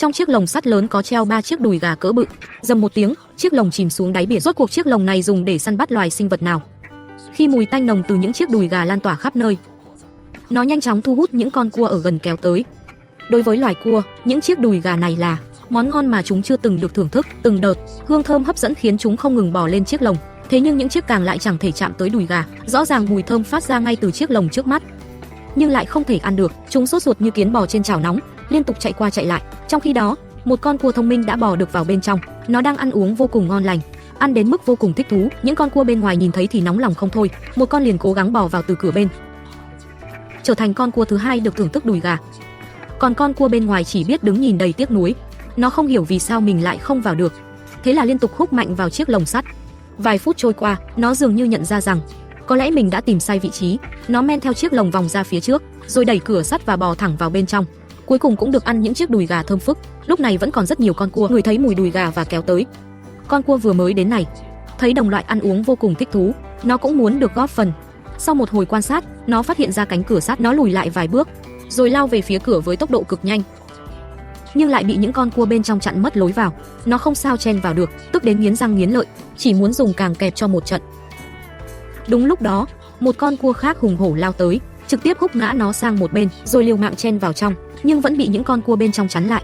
Trong chiếc lồng sắt lớn có treo 3 chiếc đùi gà cỡ bự. Rầm một tiếng, chiếc lồng chìm xuống đáy biển. Rốt cuộc chiếc lồng này dùng để săn bắt loài sinh vật nào? Khi mùi tanh nồng từ những chiếc đùi gà lan tỏa khắp nơi, nó nhanh chóng thu hút những con cua ở gần kéo tới. Đối với loài cua, những chiếc đùi gà này là món ngon mà chúng chưa từng được thưởng thức. Từng đợt hương thơm hấp dẫn khiến chúng không ngừng bò lên chiếc lồng. Thế nhưng những chiếc càng lại chẳng thể chạm tới đùi gà. Rõ ràng mùi thơm phát ra ngay từ chiếc lồng trước mắt, nhưng lại không thể ăn được. Chúng sốt ruột như kiến bò trên chảo nóng, liên tục chạy qua chạy lại. Trong khi đó, một con cua thông minh đã bò được vào bên trong. Nó đang ăn uống vô cùng ngon lành, ăn đến mức vô cùng thích thú. Những con cua bên ngoài nhìn thấy thì nóng lòng không thôi. Một con liền cố gắng bò vào từ cửa bên, trở thành con cua thứ hai được thưởng thức đùi gà. Còn con cua bên ngoài chỉ biết đứng nhìn đầy tiếc nuối. Nó không hiểu vì sao mình lại không vào được, thế là liên tục húc mạnh vào chiếc lồng sắt. Vài phút trôi qua, nó dường như nhận ra rằng có lẽ mình đã tìm sai vị trí. Nó men theo chiếc lồng vòng ra phía trước, rồi đẩy cửa sắt và bò thẳng vào bên trong. Cuối cùng cũng được ăn những chiếc đùi gà thơm phức. Lúc này vẫn còn rất nhiều con cua ngửi thấy mùi đùi gà và kéo tới. Con cua vừa mới đến này thấy đồng loại ăn uống vô cùng thích thú, nó cũng muốn được góp phần. Sau một hồi quan sát, nó phát hiện ra cánh cửa sắt. Nó lùi lại vài bước, rồi lao về phía cửa với tốc độ cực nhanh, nhưng lại bị những con cua bên trong chặn mất lối vào. Nó không sao chen vào được, tức đến nghiến răng nghiến lợi, chỉ muốn dùng càng kẹp cho một trận. Đúng lúc đó, một con cua khác hùng hổ lao tới, trực tiếp húc ngã nó sang một bên, rồi liều mạng chen vào trong, nhưng vẫn bị những con cua bên trong chắn lại.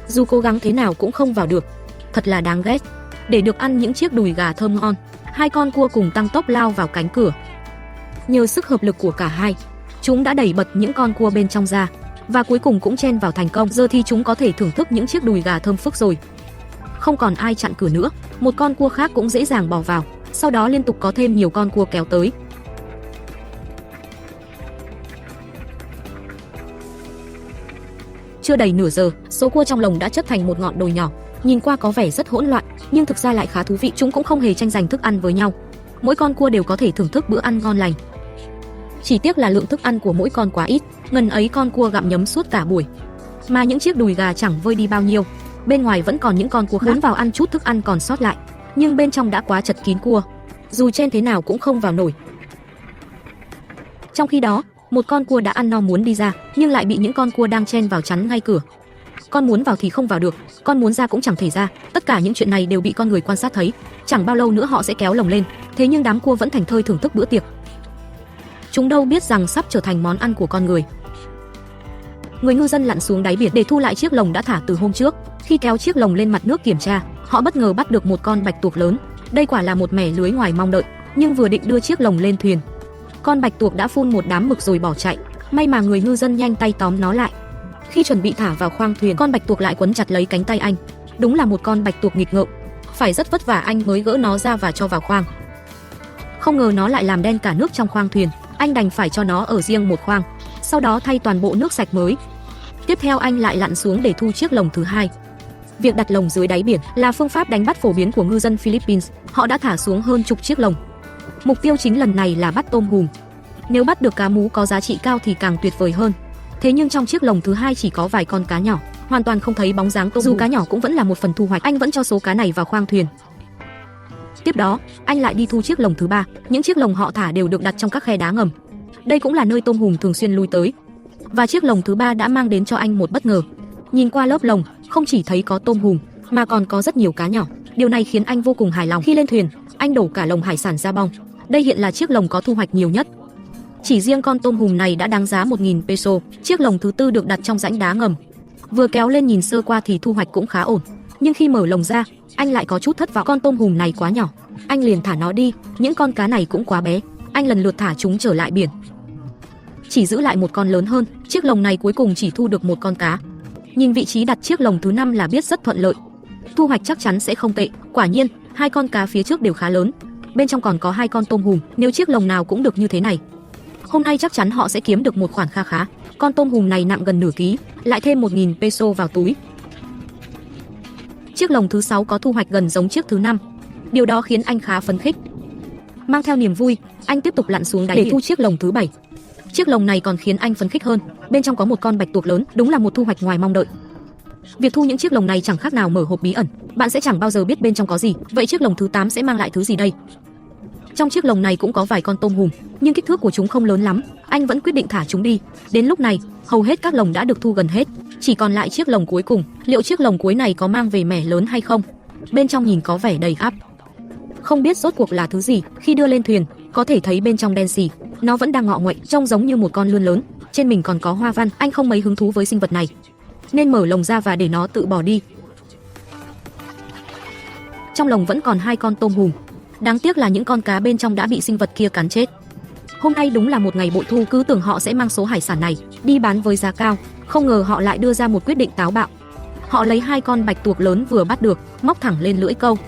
Dù cố gắng thế nào cũng không vào được. Thật là đáng ghét. Để được ăn những chiếc đùi gà thơm ngon, hai con cua cùng tăng tốc lao vào cánh cửa. Nhờ sức hợp lực của cả hai, chúng đã đẩy bật những con cua bên trong ra, và cuối cùng cũng chen vào thành công. Giờ thì chúng có thể thưởng thức những chiếc đùi gà thơm phức rồi. Không còn ai chặn cửa nữa, một con cua khác cũng dễ dàng bò vào. Sau đó liên tục có thêm nhiều con cua kéo tới. Chưa đầy nửa giờ, số cua trong lồng đã chất thành một ngọn đồi nhỏ. Nhìn qua có vẻ rất hỗn loạn, nhưng thực ra lại khá thú vị. Chúng cũng không hề tranh giành thức ăn với nhau. Mỗi con cua đều có thể thưởng thức bữa ăn ngon lành. Chỉ tiếc là lượng thức ăn của mỗi con quá ít, ngần ấy con cua gặm nhấm suốt cả buổi, mà những chiếc đùi gà chẳng vơi đi bao nhiêu. Bên ngoài vẫn còn những con cua khác muốn vào ăn chút thức ăn còn sót lại, nhưng bên trong đã quá chật kín cua, dù chen thế nào cũng không vào nổi. Trong khi đó, một con cua đã ăn no muốn đi ra, nhưng lại bị những con cua đang chen vào chắn ngay cửa. Con muốn vào thì không vào được, con muốn ra cũng chẳng thể ra. Tất cả những chuyện này đều bị con người quan sát thấy. Chẳng bao lâu nữa họ sẽ kéo lồng lên, thế nhưng đám cua vẫn thảnh thơi thưởng thức bữa tiệc. Chúng đâu biết rằng sắp trở thành món ăn của con người. Người ngư dân lặn xuống đáy biển để thu lại chiếc lồng đã thả từ hôm trước. Khi kéo chiếc lồng lên mặt nước kiểm tra, họ bất ngờ bắt được một con bạch tuộc lớn. Đây quả là một mẻ lưới ngoài mong đợi, nhưng vừa định đưa chiếc lồng lên thuyền, con bạch tuộc đã phun một đám mực rồi bỏ chạy. May mà người ngư dân nhanh tay tóm nó lại. Khi chuẩn bị thả vào khoang thuyền, con bạch tuộc lại quấn chặt lấy cánh tay anh. Đúng là một con bạch tuộc nghịch ngợm, phải rất vất vả anh mới gỡ nó ra và cho vào khoang. Không ngờ nó lại làm đen cả nước trong khoang thuyền. Anh đành phải cho nó ở riêng một khoang, sau đó thay toàn bộ nước sạch mới. Tiếp theo anh lại lặn xuống để thu chiếc lồng thứ hai. Việc đặt lồng dưới đáy biển là phương pháp đánh bắt phổ biến của ngư dân Philippines. Họ đã thả xuống hơn chục chiếc lồng. Mục tiêu chính lần này là bắt tôm hùm. Nếu bắt được cá mú có giá trị cao thì càng tuyệt vời hơn. Thế nhưng trong chiếc lồng thứ hai chỉ có vài con cá nhỏ, hoàn toàn không thấy bóng dáng tôm hùm. Dù cá nhỏ cũng vẫn là một phần thu hoạch, anh vẫn cho số cá này vào khoang thuyền. Tiếp đó, anh lại đi thu chiếc lồng thứ ba. Những chiếc lồng họ thả đều được đặt trong các khe đá ngầm. Đây cũng là nơi tôm hùm thường xuyên lui tới. Và chiếc lồng thứ ba đã mang đến cho anh một bất ngờ. Nhìn qua lớp lồng, không chỉ thấy có tôm hùm, mà còn có rất nhiều cá nhỏ. Điều này khiến anh vô cùng hài lòng. Khi lên thuyền, anh đổ cả lồng hải sản ra bong. Đây hiện là chiếc lồng có thu hoạch nhiều nhất. Chỉ riêng con tôm hùm này đã đáng giá 1.000 peso. Chiếc lồng thứ tư được đặt trong rãnh đá ngầm. Vừa kéo lên nhìn sơ qua thì thu hoạch cũng khá ổn. Nhưng khi mở lồng ra, anh lại có chút thất vọng. Con tôm hùm này quá nhỏ, anh liền thả nó đi. Những con cá này cũng quá bé, anh lần lượt thả chúng trở lại biển, chỉ giữ lại một con lớn hơn. Chiếc lồng này cuối cùng chỉ thu được một con cá. Nhìn vị trí đặt chiếc lồng thứ 5 là biết rất thuận lợi, thu hoạch chắc chắn sẽ không tệ. Quả nhiên, hai con cá phía trước đều khá lớn, bên trong còn có hai con tôm hùm. Nếu chiếc lồng nào cũng được như thế này, hôm nay chắc chắn họ sẽ kiếm được một khoản kha khá. Con tôm hùm này nặng gần nửa ký, lại thêm 1.000 peso vào túi. Chiếc lồng thứ 6 có thu hoạch gần giống chiếc thứ 5. Điều đó khiến anh khá phấn khích. Mang theo niềm vui, anh tiếp tục lặn xuống đáy để thu chiếc lồng thứ 7. Chiếc lồng này còn khiến anh phấn khích hơn. Bên trong có một con bạch tuộc lớn, đúng là một thu hoạch ngoài mong đợi. Việc thu những chiếc lồng này chẳng khác nào mở hộp bí ẩn, bạn sẽ chẳng bao giờ biết bên trong có gì. Vậy chiếc lồng thứ 8 sẽ mang lại thứ gì đây? Trong chiếc lồng này cũng có vài con tôm hùm, nhưng kích thước của chúng không lớn lắm. Anh vẫn quyết định thả chúng đi. Đến lúc này, hầu hết các lồng đã được thu gần hết. Chỉ còn lại chiếc lồng cuối cùng, liệu chiếc lồng cuối này có mang về mẻ lớn hay không? Bên trong nhìn có vẻ đầy ắp. Không biết rốt cuộc là thứ gì, khi đưa lên thuyền, có thể thấy bên trong đen xì, nó vẫn đang ngọ nguậy, trông giống như một con lươn lớn, trên mình còn có hoa văn, anh không mấy hứng thú với sinh vật này, nên mở lồng ra và để nó tự bỏ đi. Trong lồng vẫn còn 2 con tôm hùm. Đáng tiếc là những con cá bên trong đã bị sinh vật kia cắn chết. Hôm nay đúng là một ngày bội thu, cứ tưởng họ sẽ mang số hải sản này đi bán với giá cao, không ngờ họ lại đưa ra một quyết định táo bạo. Họ lấy 2 con bạch tuộc lớn vừa bắt được, móc thẳng lên lưỡi câu.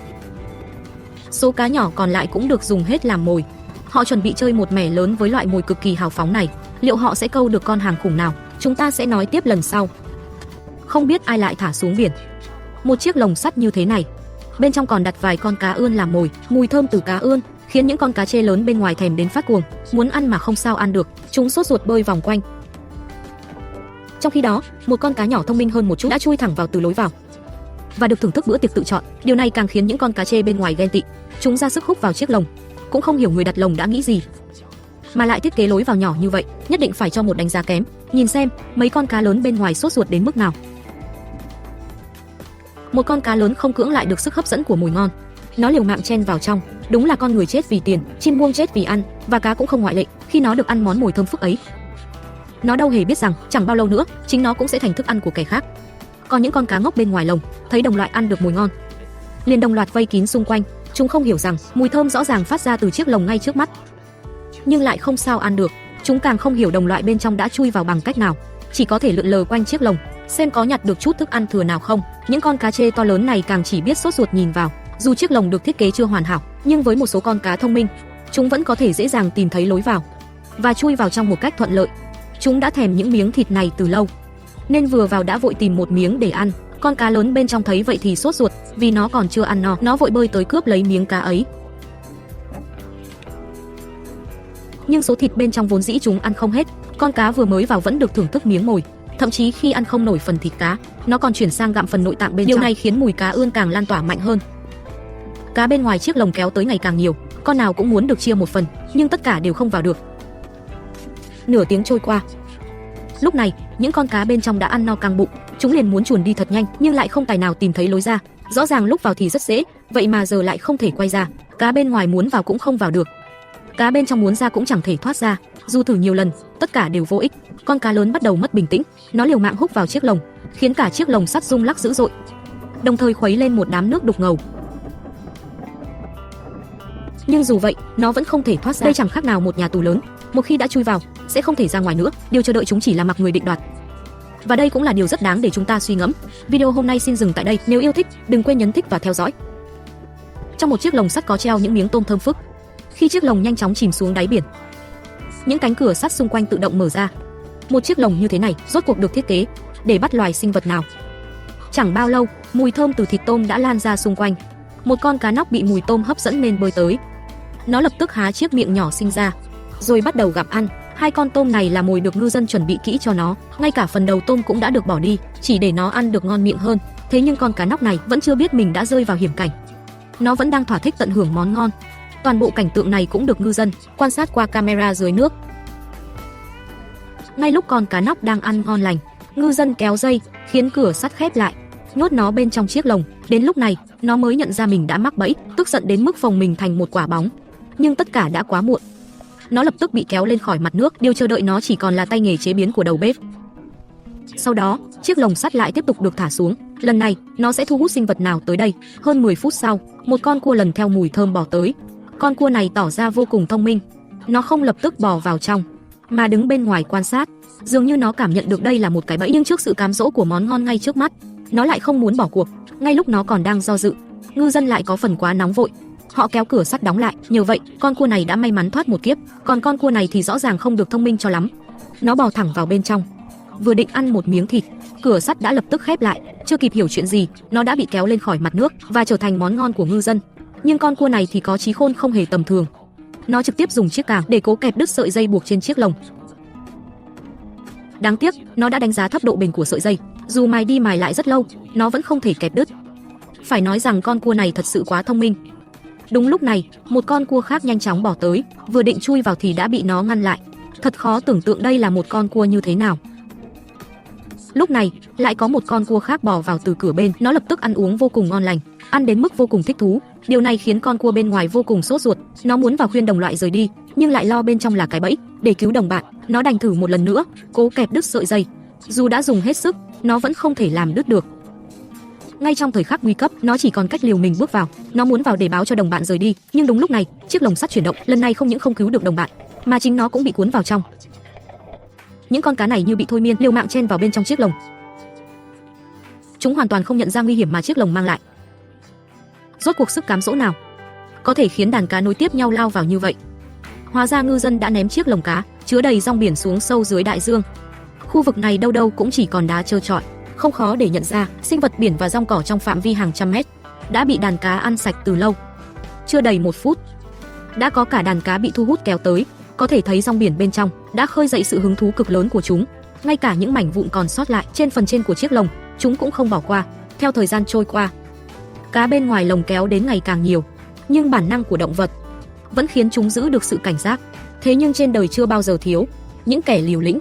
Số cá nhỏ còn lại cũng được dùng hết làm mồi. Họ chuẩn bị chơi một mẻ lớn với loại mồi cực kỳ hào phóng này. Liệu họ sẽ câu được con hàng khủng nào? Chúng ta sẽ nói tiếp lần sau. Không biết ai lại thả xuống biển một chiếc lồng sắt như thế này. Bên trong còn đặt vài con cá ươn làm mồi. Mùi thơm từ cá ươn khiến những con cá trê lớn bên ngoài thèm đến phát cuồng, muốn ăn mà không sao ăn được. Chúng sốt ruột bơi vòng quanh. Trong khi đó, một con cá nhỏ thông minh hơn một chút đã chui thẳng vào từ lối vào và được thưởng thức bữa tiệc tự chọn. Điều này càng khiến những con cá trê bên ngoài ghen tị. Chúng ra sức húc vào chiếc lồng. Cũng không hiểu người đặt lồng đã nghĩ gì, mà lại thiết kế lối vào nhỏ như vậy, nhất định phải cho một đánh giá kém. Nhìn xem, mấy con cá lớn bên ngoài sốt ruột đến mức nào. Một con cá lớn không cưỡng lại được sức hấp dẫn của mùi ngon. Nó liều mạng chen vào trong. Đúng là con người chết vì tiền, chim muông chết vì ăn, và cá cũng không ngoại lệ khi nó được ăn món mồi thơm phức ấy. Nó đâu hề biết rằng chẳng bao lâu nữa, chính nó cũng sẽ thành thức ăn của kẻ khác. Còn những con cá ngốc bên ngoài lồng thấy đồng loại ăn được mùi ngon, liền đồng loạt vây kín xung quanh. Chúng không hiểu rằng mùi thơm rõ ràng phát ra từ chiếc lồng ngay trước mắt, nhưng lại không sao ăn được. Chúng càng không hiểu đồng loại bên trong đã chui vào bằng cách nào, chỉ có thể lượn lờ quanh chiếc lồng xem có nhặt được chút thức ăn thừa nào không. Những con cá trê to lớn này càng chỉ biết sốt ruột nhìn vào. Dù chiếc lồng được thiết kế chưa hoàn hảo, nhưng với một số con cá thông minh, chúng vẫn có thể dễ dàng tìm thấy lối vào và chui vào trong một cách thuận lợi. Chúng đã thèm những miếng thịt này từ lâu, nên vừa vào đã vội tìm một miếng để ăn. Con cá lớn bên trong thấy vậy thì sốt ruột, vì nó còn chưa ăn no, nó vội bơi tới cướp lấy miếng cá ấy. Nhưng số thịt bên trong vốn dĩ chúng ăn không hết. Con cá vừa mới vào vẫn được thưởng thức miếng mồi, thậm chí khi ăn không nổi phần thịt cá, nó còn chuyển sang gặm phần nội tạng bên trong. Điều này khiến mùi cá ươn càng lan tỏa mạnh hơn. Cá bên ngoài chiếc lồng kéo tới ngày càng nhiều, con nào cũng muốn được chia một phần, nhưng tất cả đều không vào được. Nửa tiếng trôi qua. Lúc này, những con cá bên trong đã ăn no căng bụng, chúng liền muốn chuồn đi thật nhanh, nhưng lại không tài nào tìm thấy lối ra. Rõ ràng lúc vào thì rất dễ, vậy mà giờ lại không thể quay ra. Cá bên ngoài muốn vào cũng không vào được, cá bên trong muốn ra cũng chẳng thể thoát ra. Dù thử nhiều lần, tất cả đều vô ích. Con cá lớn bắt đầu mất bình tĩnh, nó liều mạng húc vào chiếc lồng, khiến cả chiếc lồng sắt rung lắc dữ dội, đồng thời khuấy lên một đám nước đục ngầu. Nhưng dù vậy, nó vẫn không thể thoát ra. Đây chẳng khác nào một nhà tù lớn, một khi đã chui vào, sẽ không thể ra ngoài nữa. Điều chờ đợi chúng chỉ là mặc người định đoạt. Và đây cũng là điều rất đáng để chúng ta suy ngẫm. Video hôm nay xin dừng tại đây. Nếu yêu thích, đừng quên nhấn thích và theo dõi. Trong một chiếc lồng sắt có treo những miếng tôm thơm phức. Khi chiếc lồng nhanh chóng chìm xuống đáy biển, những cánh cửa sắt xung quanh tự động mở ra. Một chiếc lồng như thế này rốt cuộc được thiết kế để bắt loài sinh vật nào? Chẳng bao lâu, mùi thơm từ thịt tôm đã lan ra xung quanh. Một con cá nóc bị mùi tôm hấp dẫn nên bơi tới. Nó lập tức há chiếc miệng nhỏ xinh ra, rồi bắt đầu gặm ăn. 2 con tôm này là mồi được ngư dân chuẩn bị kỹ cho nó, ngay cả phần đầu tôm cũng đã được bỏ đi, chỉ để nó ăn được ngon miệng hơn. Thế nhưng con cá nóc này vẫn chưa biết mình đã rơi vào hiểm cảnh. Nó vẫn đang thỏa thích tận hưởng món ngon. Toàn bộ cảnh tượng này cũng được ngư dân quan sát qua camera dưới nước. Ngay lúc con cá nóc đang ăn ngon lành, ngư dân kéo dây, khiến cửa sắt khép lại, nhốt nó bên trong chiếc lồng. Đến lúc này, nó mới nhận ra mình đã mắc bẫy, tức giận đến mức phồng mình thành một quả bóng. Nhưng tất cả đã quá muộn. Nó lập tức bị kéo lên khỏi mặt nước, điều chờ đợi nó chỉ còn là tay nghề chế biến của đầu bếp. Sau đó, chiếc lồng sắt lại tiếp tục được thả xuống. Lần này, nó sẽ thu hút sinh vật nào tới đây? Hơn 10 phút sau, một con cua lần theo mùi thơm bò tới. Con cua này tỏ ra vô cùng thông minh. Nó không lập tức bò vào trong, mà đứng bên ngoài quan sát. Dường như nó cảm nhận được đây là một cái bẫy, nhưng trước sự cám dỗ của món ngon ngay trước mắt, nó lại không muốn bỏ cuộc. Ngay lúc nó còn đang do dự, ngư dân lại có phần quá nóng vội. Họ kéo cửa sắt đóng lại. Nhờ vậy, con cua này đã may mắn thoát một kiếp. Còn con cua này thì rõ ràng không được thông minh cho lắm. Nó bò thẳng vào bên trong, vừa định ăn một miếng thịt, cửa sắt đã lập tức khép lại. Chưa kịp hiểu chuyện gì, nó đã bị kéo lên khỏi mặt nước và trở thành món ngon của ngư dân. Nhưng con cua này thì có trí khôn không hề tầm thường. Nó trực tiếp dùng chiếc càng để cố kẹp đứt sợi dây buộc trên chiếc lồng. Đáng tiếc, nó đã đánh giá thấp độ bền của sợi dây. Dù mài đi mài lại rất lâu, nó vẫn không thể kẹp đứt. Phải nói rằng con cua này thật sự quá thông minh. Đúng lúc này, một con cua khác nhanh chóng bỏ tới, vừa định chui vào thì đã bị nó ngăn lại. Thật khó tưởng tượng đây là một con cua như thế nào. Lúc này, lại có một con cua khác bò vào từ cửa bên, nó lập tức ăn uống vô cùng ngon lành, ăn đến mức vô cùng thích thú. Điều này khiến con cua bên ngoài vô cùng sốt ruột, nó muốn vào khuyên đồng loại rời đi, nhưng lại lo bên trong là cái bẫy. Để cứu đồng bạn, nó đành thử một lần nữa, cố kẹp đứt sợi dây. Dù đã dùng hết sức, nó vẫn không thể làm đứt được. Ngay trong thời khắc nguy cấp, nó chỉ còn cách liều mình bước vào. Nó muốn vào để báo cho đồng bạn rời đi, nhưng đúng lúc này, chiếc lồng sắt chuyển động, lần này không những không cứu được đồng bạn, mà chính nó cũng bị cuốn vào trong. Những con cá này như bị thôi miên, liều mạng chen vào bên trong chiếc lồng. Chúng hoàn toàn không nhận ra nguy hiểm mà chiếc lồng mang lại. Rốt cuộc sức cám dỗ nào có thể khiến đàn cá nối tiếp nhau lao vào như vậy? Hóa ra ngư dân đã ném chiếc lồng cá chứa đầy rong biển xuống sâu dưới đại dương. Khu vực này đâu đâu cũng chỉ còn đá trơ trọi, không khó để nhận ra sinh vật biển và rong cỏ trong phạm vi hàng trăm mét đã bị đàn cá ăn sạch từ lâu. Chưa đầy 1 phút, đã có cả đàn cá bị thu hút kéo tới. Có thể thấy rong biển bên trong đã khơi dậy sự hứng thú cực lớn của chúng. Ngay cả những mảnh vụn còn sót lại trên phần trên của chiếc lồng, chúng cũng không bỏ qua. Theo thời gian trôi qua, cá bên ngoài lồng kéo đến ngày càng nhiều, nhưng bản năng của động vật vẫn khiến chúng giữ được sự cảnh giác. Thế nhưng trên đời chưa bao giờ thiếu những kẻ liều lĩnh.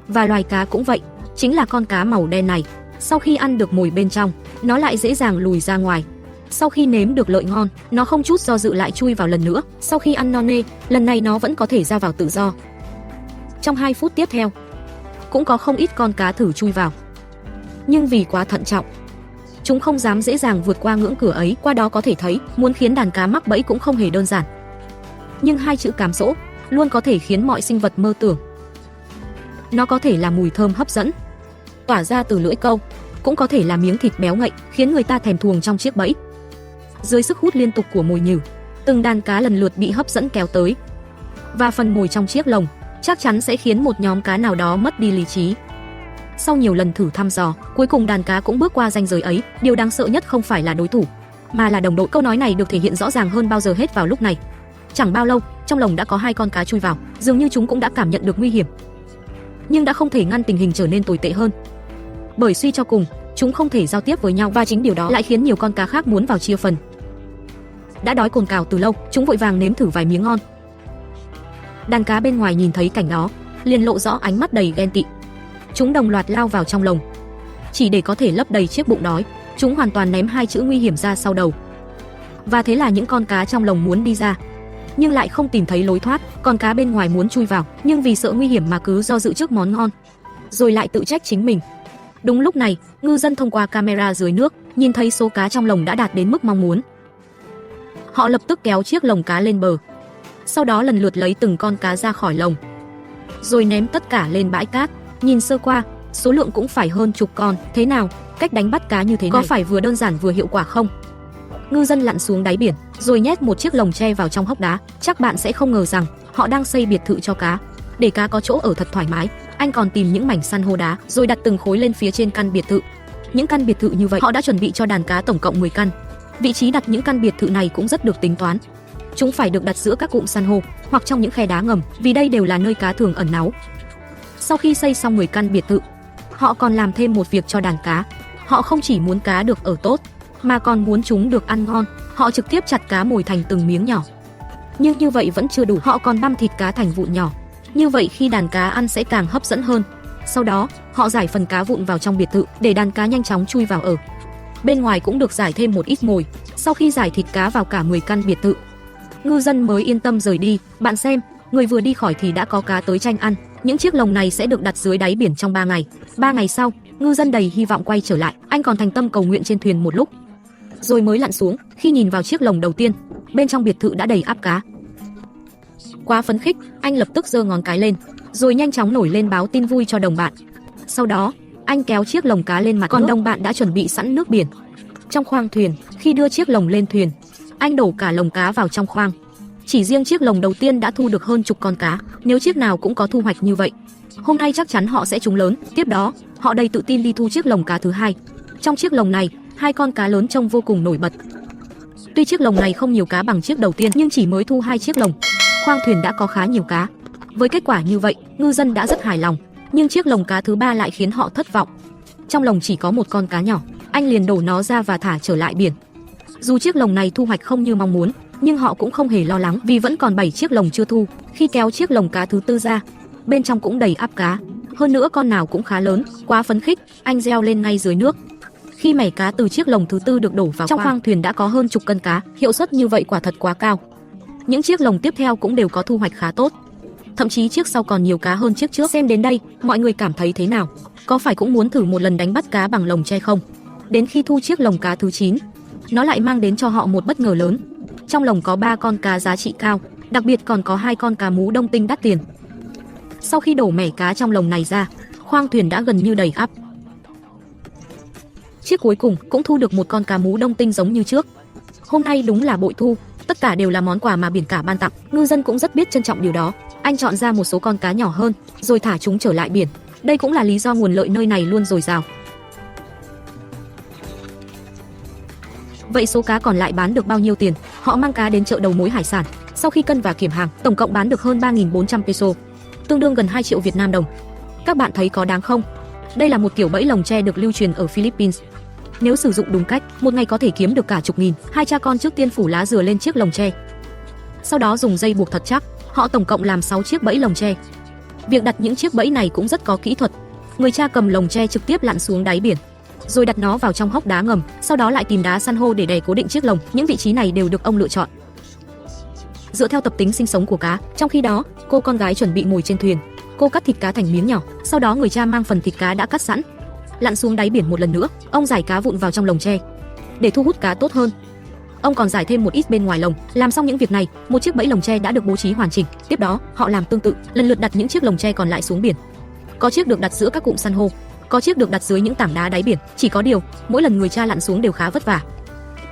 Và loài cá cũng vậy, chính là con cá màu đen này. Sau khi ăn được mồi bên trong, nó lại dễ dàng lùi ra ngoài. Sau khi nếm được lợi ngon, nó không chút do dự lại chui vào lần nữa. Sau khi ăn no nê, lần này nó vẫn có thể ra vào tự do. Trong 2 phút tiếp theo, cũng có không ít con cá thử chui vào. Nhưng vì quá thận trọng, chúng không dám dễ dàng vượt qua ngưỡng cửa ấy. Qua đó có thể thấy, muốn khiến đàn cá mắc bẫy cũng không hề đơn giản. Nhưng 2 chữ cám dỗ luôn có thể khiến mọi sinh vật mơ tưởng. Nó có thể là mùi thơm hấp dẫn tỏa ra từ lưỡi câu, cũng có thể là miếng thịt béo ngậy khiến người ta thèm thuồng trong chiếc bẫy. Dưới sức hút liên tục của mồi nhử, từng đàn cá lần lượt bị hấp dẫn kéo tới, và phần mồi trong chiếc lồng chắc chắn sẽ khiến một nhóm cá nào đó mất đi lý trí. Sau nhiều lần thử thăm dò, cuối cùng đàn cá cũng bước qua ranh giới ấy. Điều đáng sợ nhất không phải là đối thủ, mà là đồng đội. Câu nói này được thể hiện rõ ràng hơn bao giờ hết vào lúc này. Chẳng bao lâu, trong lồng đã có 2 con cá chui vào, dường như chúng cũng đã cảm nhận được nguy hiểm, nhưng đã không thể ngăn tình hình trở nên tồi tệ hơn. Bởi suy cho cùng, chúng không thể giao tiếp với nhau, và chính điều đó lại khiến nhiều con cá khác muốn vào chia phần. Đã đói cồn cào từ lâu, chúng vội vàng nếm thử vài miếng ngon. Đàn cá bên ngoài nhìn thấy cảnh đó, liền lộ rõ ánh mắt đầy ghen tị. Chúng đồng loạt lao vào trong lồng, chỉ để có thể lấp đầy chiếc bụng đói. Chúng hoàn toàn ném 2 chữ nguy hiểm ra sau đầu. Và thế là những con cá trong lồng muốn đi ra, nhưng lại không tìm thấy lối thoát. Con cá bên ngoài muốn chui vào, nhưng vì sợ nguy hiểm mà cứ do dự trước món ngon, rồi lại tự trách chính mình. Đúng lúc này, ngư dân thông qua camera dưới nước nhìn thấy số cá trong lồng đã đạt đến mức mong muốn. Họ lập tức kéo chiếc lồng cá lên bờ, sau đó lần lượt lấy từng con cá ra khỏi lồng, rồi ném tất cả lên bãi cát. Nhìn sơ qua, số lượng cũng phải hơn chục con. Thế nào, cách đánh bắt cá như thế này có phải vừa đơn giản vừa hiệu quả không? Ngư dân lặn xuống đáy biển, rồi nhét một chiếc lồng tre vào trong hốc đá. Chắc bạn sẽ không ngờ rằng họ đang xây biệt thự cho cá, để cá có chỗ ở thật thoải mái. Anh còn tìm những mảnh san hô đá, rồi đặt từng khối lên phía trên căn biệt thự. Những căn biệt thự như vậy, họ đã chuẩn bị cho đàn cá tổng cộng 10 căn. Vị trí đặt những căn biệt thự này cũng rất được tính toán. Chúng phải được đặt giữa các cụm san hô, hoặc trong những khe đá ngầm, vì đây đều là nơi cá thường ẩn náu. Sau khi xây xong 10 căn biệt thự, họ còn làm thêm một việc cho đàn cá. Họ không chỉ muốn cá được ở tốt, mà còn muốn chúng được ăn ngon. Họ trực tiếp chặt cá mồi thành từng miếng nhỏ. Nhưng như vậy vẫn chưa đủ, họ còn băm thịt cá thành vụn nhỏ. Như vậy khi đàn cá ăn sẽ càng hấp dẫn hơn. Sau đó, họ rải phần cá vụn vào trong biệt thự để đàn cá nhanh chóng chui vào ở. Bên ngoài cũng được rải thêm một ít mồi. Sau khi rải thịt cá vào cả 10 căn biệt thự, ngư dân mới yên tâm rời đi. Bạn xem, người vừa đi khỏi thì đã có cá tới tranh ăn. Những chiếc lồng này sẽ được đặt dưới đáy biển trong 3 ngày. 3 ngày sau, ngư dân đầy hy vọng quay trở lại. Anh còn thành tâm cầu nguyện trên thuyền một lúc, rồi mới lặn xuống. Khi nhìn vào chiếc lồng đầu tiên, bên trong biệt thự đã đầy ắp cá. Quá phấn khích, anh lập tức giơ ngón cái lên, rồi nhanh chóng nổi lên báo tin vui cho đồng bạn. Sau đó, anh kéo chiếc lồng cá lên mặt, còn đồng bạn đã chuẩn bị sẵn nước biển trong khoang thuyền. Khi đưa chiếc lồng lên thuyền, anh đổ cả lồng cá vào trong khoang. Chỉ riêng chiếc lồng đầu tiên đã thu được hơn chục con cá. Nếu chiếc nào cũng có thu hoạch như vậy, hôm nay chắc chắn họ sẽ trúng lớn. Tiếp đó, họ đầy tự tin đi thu chiếc lồng cá thứ hai. Trong chiếc lồng này, 2 con cá lớn trông vô cùng nổi bật. Tuy chiếc lồng này không nhiều cá bằng chiếc đầu tiên, nhưng chỉ mới thu 2 chiếc lồng, khoang thuyền đã có khá nhiều cá. Với kết quả như vậy, ngư dân đã rất hài lòng. Nhưng chiếc lồng cá thứ 3 lại khiến họ thất vọng. Trong lồng chỉ có một con cá nhỏ. Anh liền đổ nó ra và thả trở lại biển. Dù chiếc lồng này thu hoạch không như mong muốn, nhưng họ cũng không hề lo lắng, vì vẫn còn 7 chiếc lồng chưa thu. Khi kéo chiếc lồng cá thứ 4 ra, bên trong cũng đầy ắp cá. Hơn nữa con nào cũng khá lớn, quá phấn khích, anh reo lên ngay dưới nước. Khi mẻ cá từ chiếc lồng thứ tư được đổ vào trong khoang thuyền đã có hơn chục cân cá, hiệu suất như vậy quả thật quá cao. Những chiếc lồng tiếp theo cũng đều có thu hoạch khá tốt. Thậm chí chiếc sau còn nhiều cá hơn chiếc trước. Xem đến đây, mọi người cảm thấy thế nào? Có phải cũng muốn thử một lần đánh bắt cá bằng lồng tre không? Đến khi thu chiếc lồng cá thứ 9, nó lại mang đến cho họ một bất ngờ lớn. Trong lồng có 3 con cá giá trị cao, đặc biệt còn có 2 con cá mú đông tinh đắt tiền. Sau khi đổ mẻ cá trong lồng này ra, khoang thuyền đã gần như đầy ắp. Chiếc cuối cùng cũng thu được một con cá mú đông tinh giống như trước. Hôm nay đúng là bội thu, tất cả đều là món quà mà biển cả ban tặng. Ngư dân cũng rất biết trân trọng điều đó. Anh chọn ra một số con cá nhỏ hơn, rồi thả chúng trở lại biển. Đây cũng là lý do nguồn lợi nơi này luôn dồi dào. Vậy số cá còn lại bán được bao nhiêu tiền? Họ mang cá đến chợ đầu mối hải sản. Sau khi cân và kiểm hàng, tổng cộng bán được hơn 3.400 peso, tương đương gần 2 triệu Việt Nam đồng. Các bạn thấy có đáng không? Đây là một kiểu bẫy lồng tre được lưu truyền ở Philippines. Nếu sử dụng đúng cách, một ngày có thể kiếm được cả chục nghìn. Hai cha con trước tiên phủ lá dừa lên chiếc lồng tre. Sau đó dùng dây buộc thật chắc. Họ tổng cộng làm 6 chiếc bẫy lồng tre. Việc đặt những chiếc bẫy này cũng rất có kỹ thuật. Người cha cầm lồng tre trực tiếp lặn xuống đáy biển, rồi đặt nó vào trong hốc đá ngầm, sau đó lại tìm đá san hô để đè cố định chiếc lồng. Những vị trí này đều được ông lựa chọn dựa theo tập tính sinh sống của cá. Trong khi đó, cô con gái chuẩn bị mồi trên thuyền. Cô cắt thịt cá thành miếng nhỏ, sau đó người cha mang phần thịt cá đã cắt sẵn lặn xuống đáy biển một lần nữa. Ông rải cá vụn vào trong lồng tre để thu hút cá tốt hơn. Ông còn rải thêm một ít bên ngoài lồng. Làm xong những việc này, một chiếc bẫy lồng tre đã được bố trí hoàn chỉnh. Tiếp đó, họ làm tương tự, lần lượt đặt những chiếc lồng tre còn lại xuống biển. Có chiếc được đặt giữa các cụm san hô, có chiếc được đặt dưới những tảng đá đáy biển. Chỉ có điều, mỗi lần người cha lặn xuống đều khá vất vả.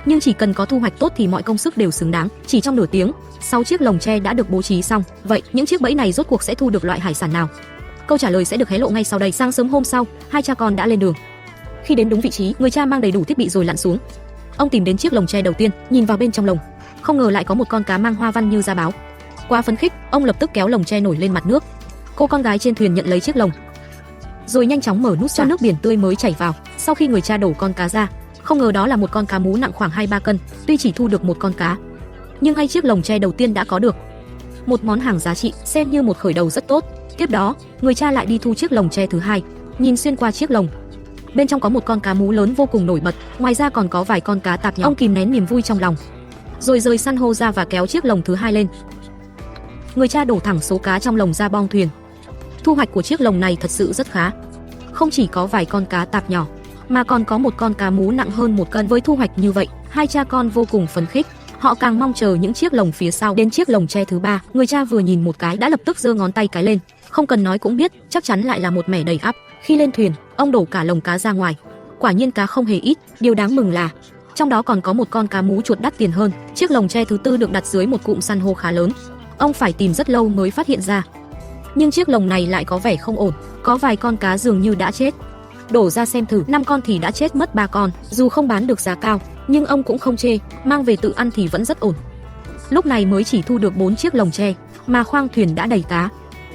Nhưng chỉ cần có thu hoạch tốt thì mọi công sức đều xứng đáng. Chỉ trong nửa tiếng, 6 chiếc lồng tre đã được bố trí xong. Vậy, những chiếc bẫy này rốt cuộc sẽ thu được loại hải sản nào? Câu trả lời sẽ được hé lộ ngay sau đây. Sáng sớm hôm sau, hai cha con đã lên đường. Khi đến đúng vị trí, người cha mang đầy đủ thiết bị rồi lặn xuống. Ông tìm đến chiếc lồng tre đầu tiên, nhìn vào bên trong lồng, không ngờ lại có một con cá mang hoa văn như da báo. Quá phấn khích, ông lập tức kéo lồng tre nổi lên mặt nước. Cô con gái trên thuyền nhận lấy chiếc lồng, rồi nhanh chóng mở nút cho nước biển tươi mới chảy vào. Sau khi người cha đổ con cá ra, không ngờ đó là một con cá mú nặng khoảng 2-3 cân. Tuy chỉ thu được một con cá, nhưng ngay chiếc lồng tre đầu tiên đã có được một món hàng giá trị, xem như một khởi đầu rất tốt. Tiếp đó, người cha lại đi thu chiếc lồng tre thứ hai. Nhìn xuyên qua chiếc lồng, bên trong có một con cá mú lớn vô cùng nổi bật, ngoài ra còn có vài con cá tạp nhỏ. Ông kìm nén niềm vui trong lòng, rồi rời san hô ra và kéo chiếc lồng thứ hai lên. Người cha đổ thẳng số cá trong lồng ra bong thuyền. Thu hoạch của chiếc lồng này thật sự rất khá. Không chỉ có vài con cá tạp nhỏ, mà còn có một con cá mú nặng hơn 1 cân. Với thu hoạch như vậy, hai cha con vô cùng phấn khích. Họ càng mong chờ những chiếc lồng phía sau. Đến chiếc lồng tre thứ 3, người cha vừa nhìn một cái đã lập tức giơ ngón tay cái lên. Không cần nói cũng biết, chắc chắn lại là một mẻ đầy ắp. Khi lên thuyền, ông đổ cả lồng cá ra ngoài. Quả nhiên cá không hề ít. Điều đáng mừng là trong đó còn có một con cá mú chuột đắt tiền hơn. Chiếc lồng tre thứ 4 được đặt dưới một cụm san hô khá lớn. Ông phải tìm rất lâu mới phát hiện ra. Nhưng chiếc lồng này lại có vẻ không ổn. Có vài con cá dường như đã chết. Đổ ra xem thử, 5 con thì đã chết mất 3 con. Dù không bán được giá cao, nhưng ông cũng không chê, mang về tự ăn thì vẫn rất ổn. Lúc này mới chỉ thu được 4 chiếc lồng tre, mà khoang thuyền đã đầy cá.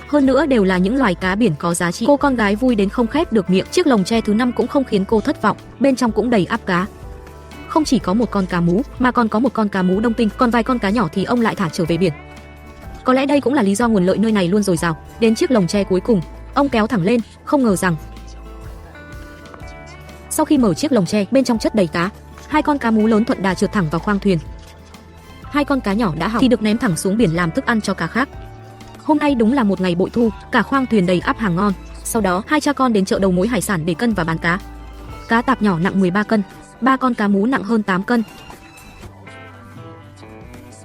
Hơn nữa đều là những loài cá biển có giá trị. Cô con gái vui đến không khép được miệng. Chiếc lồng tre thứ 5 cũng không khiến cô thất vọng, bên trong cũng đầy ắp cá. Không chỉ có một con cá mú, mà còn có một con cá mú đông tinh, còn vài con cá nhỏ thì ông lại thả trở về biển. Có lẽ đây cũng là lý do nguồn lợi nơi này luôn dồi dào. Đến chiếc lồng tre cuối cùng, ông kéo thẳng lên, không ngờ rằng sau khi mở chiếc lồng tre, bên trong chất đầy cá. 2 con cá mú lớn thuận đà trượt thẳng vào khoang thuyền. 2 con cá nhỏ đã hỏng thì được ném thẳng xuống biển làm thức ăn cho cá khác. Hôm nay đúng là một ngày bội thu, cả khoang thuyền đầy ắp hàng ngon. Sau đó, hai cha con đến chợ đầu mối hải sản để cân và bán cá. Cá tạp nhỏ nặng 13 cân, 3 con cá mú nặng hơn 8 cân.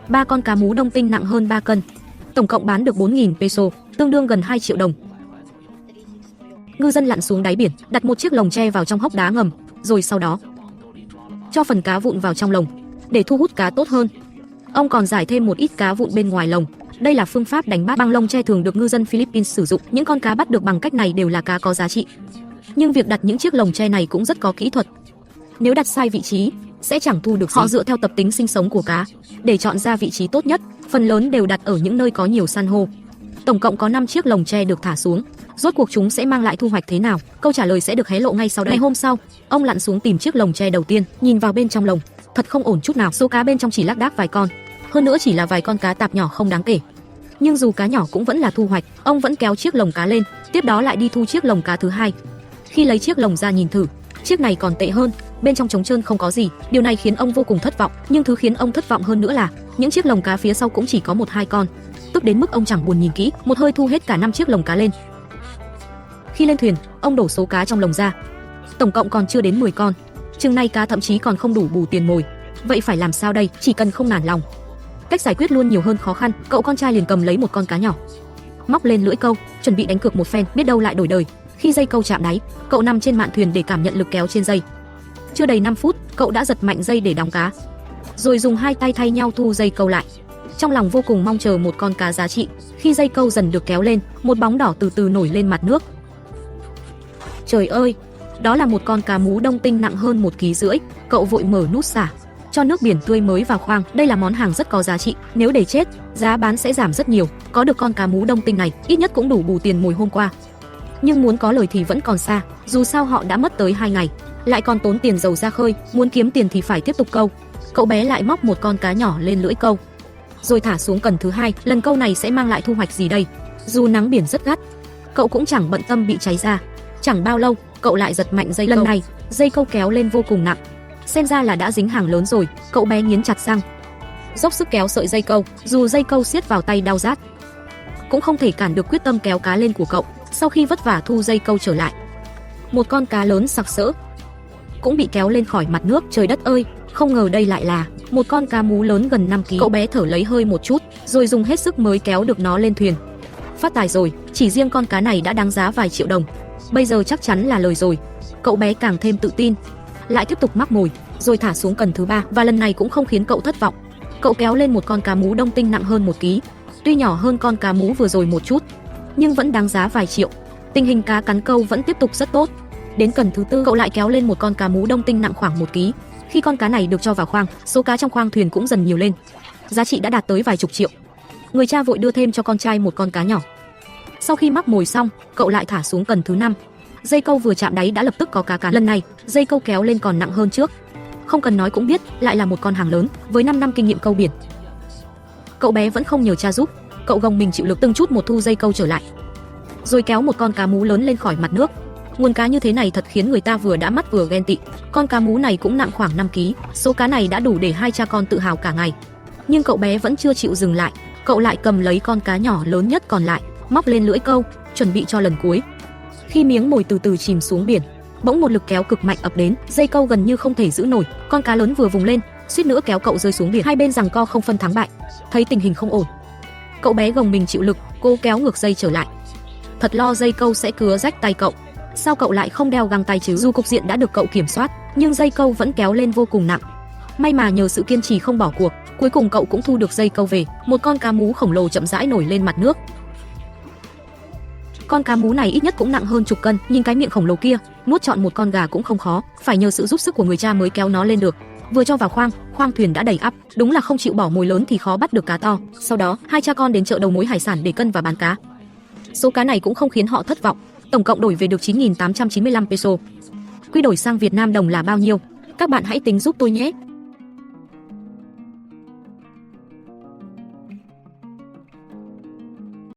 3 con cá mú đông tinh nặng hơn 3 cân. Tổng cộng bán được 4.000 peso, tương đương gần 2 triệu đồng. Ngư dân lặn xuống đáy biển, đặt một chiếc lồng tre vào trong hốc đá ngầm, rồi sau đó cho phần cá vụn vào trong lồng để thu hút cá tốt hơn. Ông còn rải thêm một ít cá vụn bên ngoài lồng. Đây là phương pháp đánh bắt bằng lồng tre thường được ngư dân Philippines sử dụng. Những con cá bắt được bằng cách này đều là cá có giá trị. Nhưng việc đặt những chiếc lồng tre này cũng rất có kỹ thuật. Nếu đặt sai vị trí, sẽ chẳng thu được gì. Họ dựa theo tập tính sinh sống của cá để chọn ra vị trí tốt nhất. Phần lớn đều đặt ở những nơi có nhiều san hô. Tổng cộng có 5 chiếc lồng tre được thả xuống. Rốt cuộc chúng sẽ mang lại thu hoạch thế nào? Câu trả lời sẽ được hé lộ ngay sau đây. Ngày hôm sau, ông lặn xuống tìm chiếc lồng tre đầu tiên, nhìn vào bên trong lồng, thật không ổn chút nào. Số cá bên trong chỉ lác đác vài con, hơn nữa chỉ là vài con cá tạp nhỏ không đáng kể. Nhưng dù cá nhỏ cũng vẫn là thu hoạch, ông vẫn kéo chiếc lồng cá lên, tiếp đó lại đi thu chiếc lồng cá thứ hai. Khi lấy chiếc lồng ra nhìn thử, chiếc này còn tệ hơn, bên trong trống trơn không có gì. Điều này khiến ông vô cùng thất vọng, nhưng thứ khiến ông thất vọng hơn nữa là những chiếc lồng cá phía sau cũng chỉ có 1-2 con. Tức đến mức ông chẳng buồn nhìn kỹ, một hơi thu hết cả 5 chiếc lồng cá lên. Khi lên thuyền, ông đổ số cá trong lồng ra. Tổng cộng còn chưa đến 10 con. Chừng này cá thậm chí còn không đủ bù tiền mồi. Vậy phải làm sao đây? Chỉ cần không nản lòng. Cách giải quyết luôn nhiều hơn khó khăn, cậu con trai liền cầm lấy một con cá nhỏ, móc lên lưỡi câu, chuẩn bị đánh cược một phen, biết đâu lại đổi đời. Khi dây câu chạm đáy, cậu nằm trên mạn thuyền để cảm nhận lực kéo trên dây. Chưa đầy 5 phút, cậu đã giật mạnh dây để đóng cá, rồi dùng hai tay thay nhau thu dây câu lại. Trong lòng vô cùng mong chờ một con cá giá trị. Khi dây câu dần được kéo lên, một bóng đỏ từ từ nổi lên mặt nước. Trời ơi, đó là một con cá mú đông tinh nặng hơn 1,5 kg. Cậu vội mở nút xả, cho nước biển tươi mới vào khoang. Đây là món hàng rất có giá trị, nếu để chết, giá bán sẽ giảm rất nhiều. Có được con cá mú đông tinh này, ít nhất cũng đủ bù tiền mồi hôm qua. Nhưng muốn có lời thì vẫn còn xa, dù sao họ đã mất tới 2 ngày, lại còn tốn tiền dầu ra khơi, muốn kiếm tiền thì phải tiếp tục câu. Cậu bé lại móc một con cá nhỏ lên lưỡi câu, rồi thả xuống cần thứ hai. Lần câu này sẽ mang lại thu hoạch gì đây? Dù nắng biển rất gắt, cậu cũng chẳng bận tâm bị cháy ra. Chẳng bao lâu, cậu lại giật mạnh dây câu. Lần này, dây câu kéo lên vô cùng nặng, xem ra là đã dính hàng lớn rồi. Cậu bé nghiến chặt răng, dốc sức kéo sợi dây câu. Dù dây câu siết vào tay đau rát, cũng không thể cản được quyết tâm kéo cá lên của cậu. Sau khi vất vả thu dây câu trở lại, một con cá lớn sặc sỡ cũng bị kéo lên khỏi mặt nước. Trời đất ơi, không ngờ đây lại là một con cá mú lớn gần 5 kg. Cậu bé thở lấy hơi một chút, rồi dùng hết sức mới kéo được nó lên thuyền. Phát tài rồi, chỉ riêng con cá này đã đáng giá vài triệu đồng. Bây giờ chắc chắn là lời rồi. Cậu bé càng thêm tự tin, lại tiếp tục mắc mồi, rồi thả xuống cần thứ ba, và lần này cũng không khiến cậu thất vọng. Cậu kéo lên một con cá mú đông tinh nặng hơn 1 kg. Tuy nhỏ hơn con cá mú vừa rồi một chút, nhưng vẫn đáng giá vài triệu. Tình hình cá cắn câu vẫn tiếp tục rất tốt. Đến cần thứ tư, cậu lại kéo lên một con cá mú đông tinh nặng khoảng 1 kg. Khi con cá này được cho vào khoang, số cá trong khoang thuyền cũng dần nhiều lên, giá trị đã đạt tới vài chục triệu. Người cha vội đưa thêm cho con trai một con cá nhỏ. Sau khi mắc mồi xong, cậu lại thả xuống cần thứ 5. Dây câu vừa chạm đáy đã lập tức có cá cắn. Lần này, dây câu kéo lên còn nặng hơn trước. Không cần nói cũng biết, lại là một con hàng lớn với 5 năm kinh nghiệm câu biển. Cậu bé vẫn không nhờ cha giúp, cậu gồng mình chịu lực từng chút một thu dây câu trở lại, rồi kéo một con cá mú lớn lên khỏi mặt nước. Nguồn cá như thế này thật khiến người ta vừa đã mắt vừa ghen tị. Con cá mú này cũng nặng khoảng 5 kg. Số cá này đã đủ để hai cha con tự hào cả ngày. Nhưng cậu bé vẫn chưa chịu dừng lại, cậu lại cầm lấy con cá nhỏ lớn nhất còn lại, móc lên lưỡi câu, chuẩn bị cho lần cuối. Khi miếng mồi từ từ chìm xuống biển, bỗng một lực kéo cực mạnh ập đến, dây câu gần như không thể giữ nổi. Con cá lớn vừa vùng lên, suýt nữa kéo cậu rơi xuống biển. Hai bên giằng co không phân thắng bại. Thấy tình hình không ổn, cậu bé gồng mình chịu lực, cố kéo ngược dây trở lại. Thật lo dây câu sẽ cứa rách tay cậu. Sao cậu lại không đeo găng tay chứ? Dù cục diện đã được cậu kiểm soát, nhưng dây câu vẫn kéo lên vô cùng nặng. May mà nhờ sự kiên trì không bỏ cuộc, cuối cùng cậu cũng thu được dây câu về. Một con cá mú khổng lồ chậm rãi nổi lên mặt nước. Con cá mú này ít nhất cũng nặng hơn chục cân, nhìn cái miệng khổng lồ kia, nuốt trọn một con gà cũng không khó. Phải nhờ sự giúp sức của người cha mới kéo nó lên được. Vừa cho vào khoang thuyền đã đầy ắp. Đúng là không chịu bỏ mồi lớn thì khó bắt được cá to. Sau đó, hai cha con đến chợ đầu mối hải sản để cân và bán cá. Số cá này cũng không khiến họ thất vọng. Tổng cộng đổi về được 9.895 peso. Quy đổi sang Việt Nam đồng là bao nhiêu? Các bạn hãy tính giúp tôi nhé.